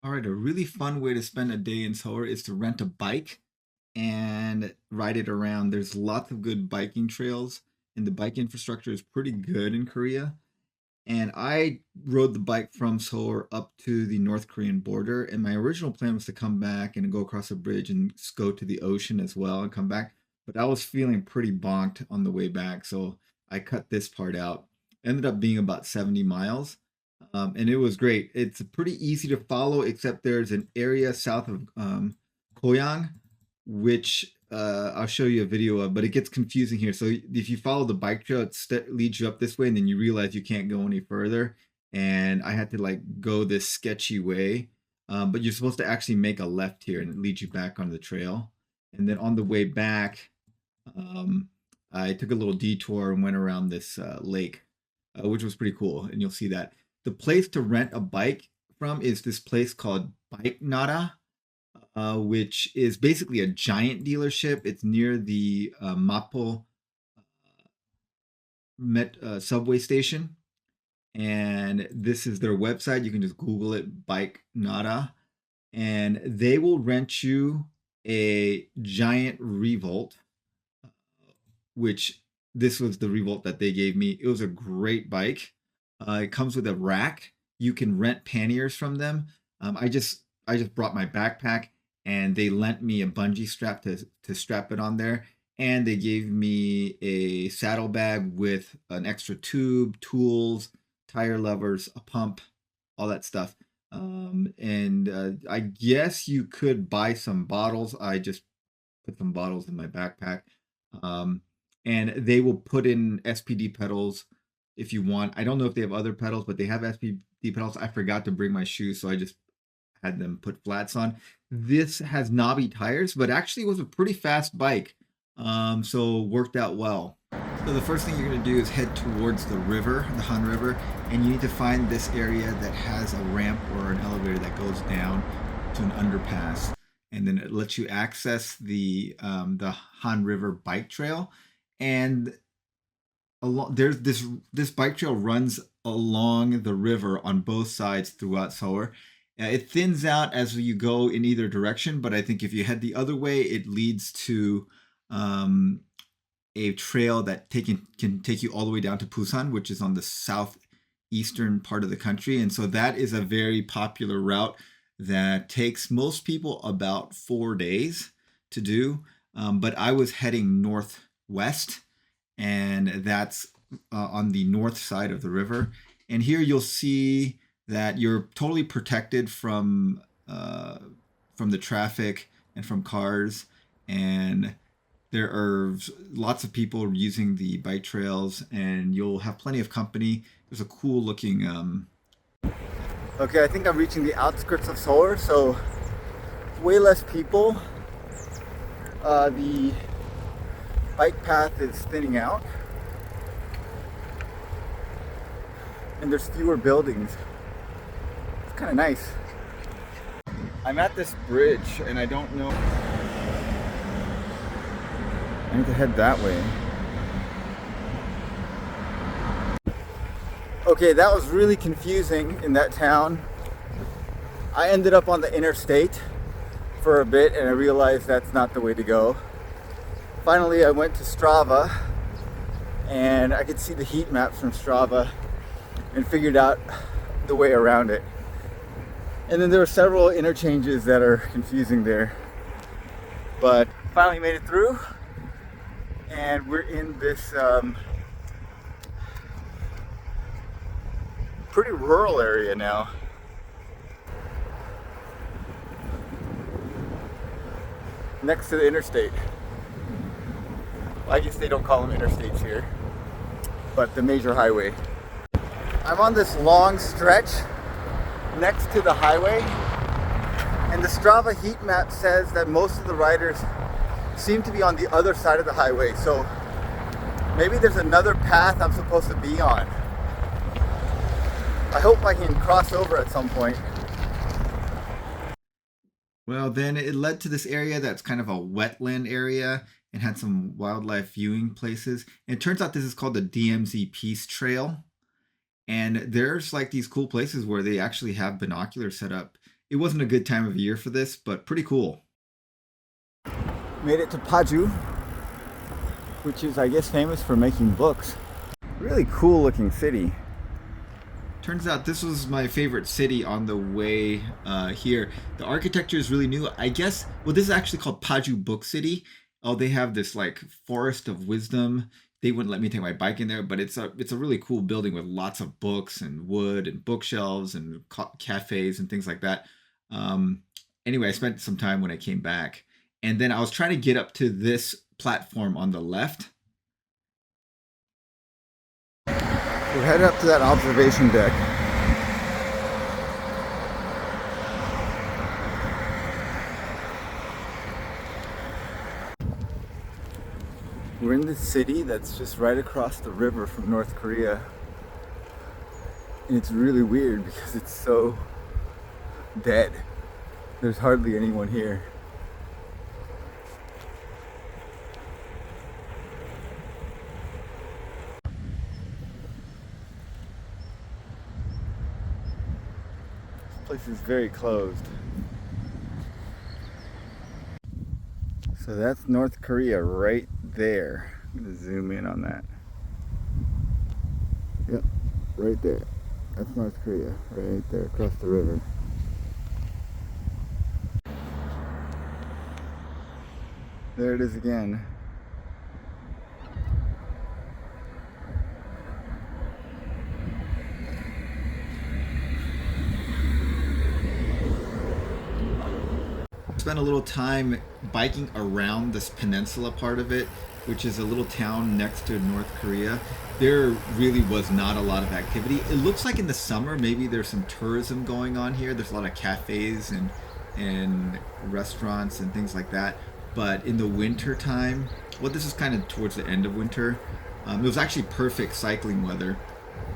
All right, a really fun way to spend a day in Seoul is to rent a bike and ride it around. There's lots of good biking trails, and the bike infrastructure is pretty good in Korea. And I rode the bike from Seoul up to the North Korean border. And my original plan was to come back and go across a bridge and go to the ocean as well and come back. But I was feeling pretty bonked on the way back, so I cut this part out. Ended up being about 70 miles. And it was great. It's pretty easy to follow, except there's an area south of Koyang, which I'll show you a video of, but it gets confusing here. So if you follow the bike trail, it leads you up this way, and then you realize you can't go any further. And I had to like go this sketchy way, but you're supposed to actually make a left here, and it leads you back on the trail. And then on the way back, um, I took a little detour and went around this lake, which was pretty cool. And you'll see that the place to rent a bike from is this place called Bike Nara, which is basically a giant dealership. It's near the Mapo subway station. And this is their website. You can just Google it, Bike Nara. And they will rent you a giant Revolt, which this was the Revolt that they gave me. It was a great bike. It comes with a rack. You can rent panniers from them. I just brought my backpack, and they lent me a bungee strap to strap it on there. And they gave me a saddlebag with an extra tube, tools, tire levers, a pump, all that stuff. And I guess you could buy some bottles. I just put some bottles in my backpack. Um, and they will put in SPD pedals if you want. I don't know if they have other pedals, but they have SPD pedals. I forgot to bring my shoes, so I just had them put flats on. This has knobby tires, but actually was a pretty fast bike, so worked out well. So the first thing you're going to do is head towards the river, the Han River, and you need to find this area that has a ramp or an elevator that goes down to an underpass, and then it lets you access the Han River bike trail. And there's this bike trail runs along the river on both sides throughout Seoul. It thins out as you go in either direction, but I think if you head the other way, it leads to um, a trail that can take you all the way down to Busan, which is on the southeastern part of the country. And so that is a very popular route that takes most people about 4 days to do. But I was heading northwest, and that's on the north side of the river. And here you'll see that you're totally protected from the traffic and from cars, and there are lots of people using the bike trails, and you'll have plenty of company. There's a cool looking. Okay, I think I'm reaching the outskirts of Seoul, so way less people. The bike path is thinning out, and there's fewer buildings. It's kind of nice. I'm at this bridge, and I don't know. I need to head that way. Okay, that was really confusing in that town. I ended up on the interstate for a bit, and I realized that's not the way to go. Finally, I went to Strava, and I could see the heat maps from Strava and figured out the way around it. And then there were several interchanges that are confusing there, but finally made it through, and we're in this pretty rural area now. Next to the interstate. Well, I guess they don't call them interstates here, but the major highway. I'm on this long stretch next to the highway, and the Strava heat map says that most of the riders seem to be on the other side of the highway, so maybe there's another path I'm supposed to be on. I hope I can cross over at some point. Well, then it led to this area that's kind of a wetland area and had some wildlife viewing places. And it turns out this is called the DMZ Peace Trail. And there's like these cool places where they actually have binoculars set up. it wasn't a good time of year for this, but pretty cool. Made it to Paju, which is, I guess, famous for making books. Really cool looking city. Turns out this was my favorite city on the way here. The architecture is really new. I guess, well, this is actually called Paju Book City. Oh, they have this like forest of wisdom. They wouldn't let me take my bike in there, but it's a really cool building with lots of books and wood and bookshelves and cafes and things like that. Um, anyway, I spent some time when I came back, and then I was trying to get up to this platform on the left. We're headed up to that observation deck. We're in this city that's just right across the river from North Korea. And it's really weird because it's so dead. There's hardly anyone here. This place is very closed. So that's North Korea right there. I'm gonna zoom in on that. Yep, right there. That's North Korea, right there across the river. There it is again. Spent a little time biking around this peninsula part of it, which is a little town next to North Korea. There really was not a lot of activity. It looks like in the summer maybe there's some tourism going on here. There's a lot of cafes and restaurants and things like that. But in the winter time, well, this is kind of towards the end of winter. It was actually perfect cycling weather,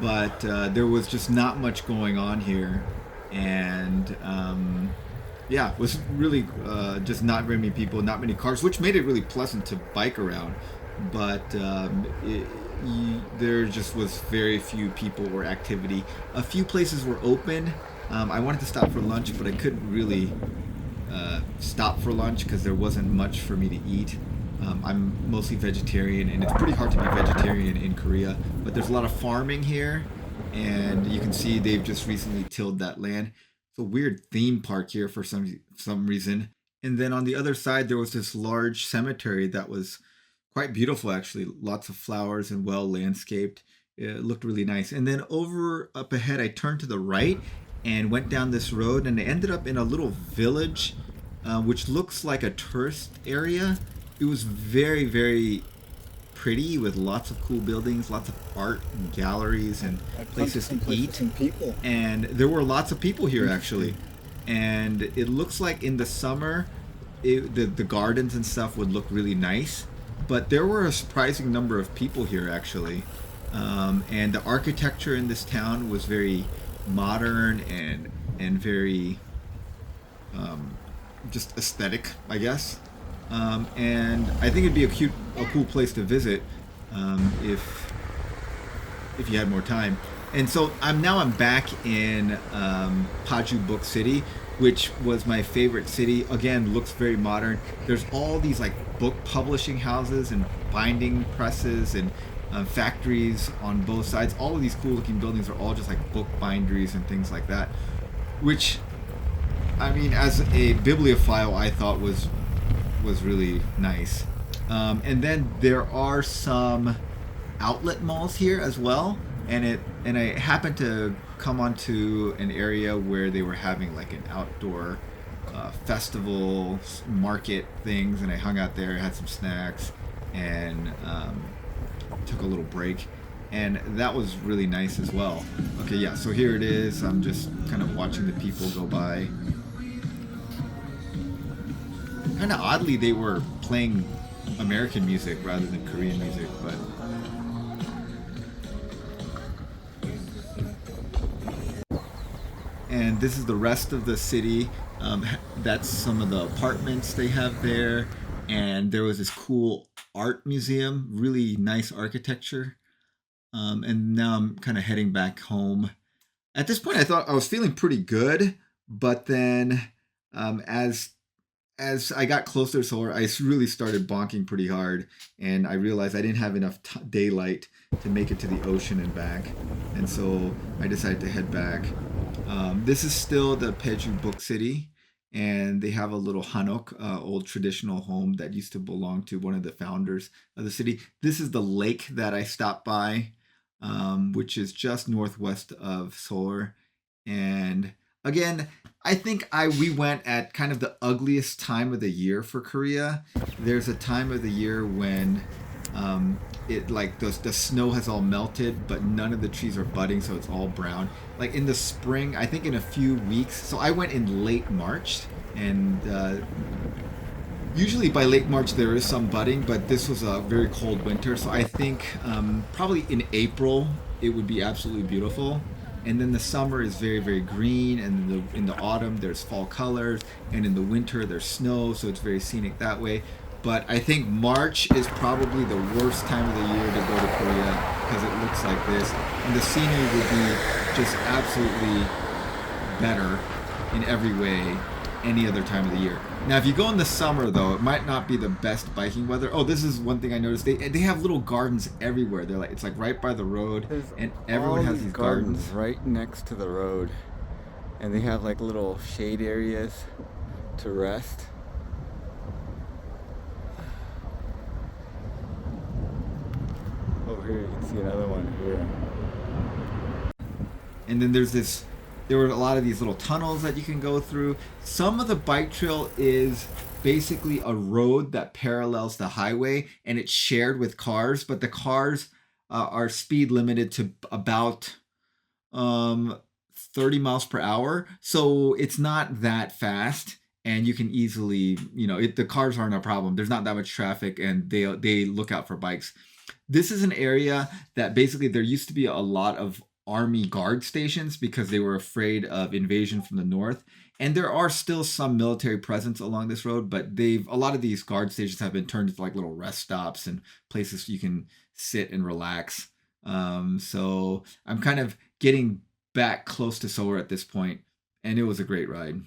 but there was just not much going on here, and yeah, it was really just not very many people, not many cars, which made it really pleasant to bike around. But there just was very few people or activity. A few places were open. I wanted to stop for lunch, but I couldn't really stop for lunch because there wasn't much for me to eat. I'm mostly vegetarian, and it's pretty hard to be vegetarian in Korea. But there's a lot of farming here, and you can see they've just recently tilled that land. It's a weird theme park here for some reason. And then on the other side, there was this large cemetery that was quite beautiful, actually. Lots of flowers and well landscaped. It looked really nice. And then over up ahead, I turned to the right and went down this road, and I ended up in a little village, which looks like a tourist area. It was very, very pretty with lots of cool buildings, lots of art and galleries and places to eat. And there were lots of people here actually. And it looks like in the summer, the gardens and stuff would look really nice. But there were a surprising number of people here actually. And the architecture in this town was very modern and very just aesthetic, I guess. And I think it'd be a cool place to visit if you had more time. And so I'm back in Paju Book City, which was my favorite city. Again, looks very modern. There's all these like book publishing houses and binding presses and factories on both sides. All of these cool looking buildings are all just like book binderies and things like that, which I mean, as a bibliophile, I thought was really nice. And then there are some outlet malls here as well, and I happened to come onto an area where they were having like an outdoor festival market things, and I hung out there, had some snacks, and took a little break, and that was really nice as well. Okay, yeah, so here it is. I'm just kind of watching the people go by. Kind of oddly, they were playing American music rather than Korean music, but and this is the rest of the city. That's some of the apartments they have there, and there was this cool art museum, really nice architecture. And now I'm kind of heading back home. At this point, I thought I was feeling pretty good, But then as I got closer to solar, I really started bonking pretty hard, and I realized I didn't have enough daylight to make it to the ocean and back, and so I decided to head back. This is still the Peju Book City, and they have a little hanok, old traditional home that used to belong to one of the founders of the city. This is the lake that I stopped by, which is just northwest of Seoul, and again, I think I we went at kind of the ugliest time of the year for Korea. There's a time of the year when it like the snow has all melted, but none of the trees are budding, so it's all brown. Like in the spring, I think in a few weeks. So I went in late March, and usually by late March there is some budding, but this was a very cold winter, so I think probably in April it would be absolutely beautiful. And then the summer is very very green, and in the autumn there's fall colors, and in the winter there's snow, so it's very scenic that way. But I think March is probably the worst time of the year to go to Korea because it looks like this, and the scenery would be just absolutely better in every way any other time of the year. Now, if you go in the summer, though, it might not be the best biking weather. Oh, this is one thing I noticed. They have little gardens everywhere. They're like it's like right by the road, There's and all everyone has these these gardens gardens. right next to the road, and they have like little shade areas to rest. Over here, you can see another one here. And then there were a lot of these little tunnels that you can go through. Some of the bike trail is basically a road that parallels the highway, and it's shared with cars, but the cars are speed limited to about um 30 miles per hour, so it's not that fast, and you can easily, the cars aren't a problem. There's not that much traffic, and they look out for bikes. This is an area that basically there used to be a lot of army guard stations because they were afraid of invasion from the north, and there are still some military presence along this road, but they've a lot of these guard stations have been turned into like little rest stops and places you can sit and relax. So I'm kind of getting back close to Seoul at this point, and it was a great ride.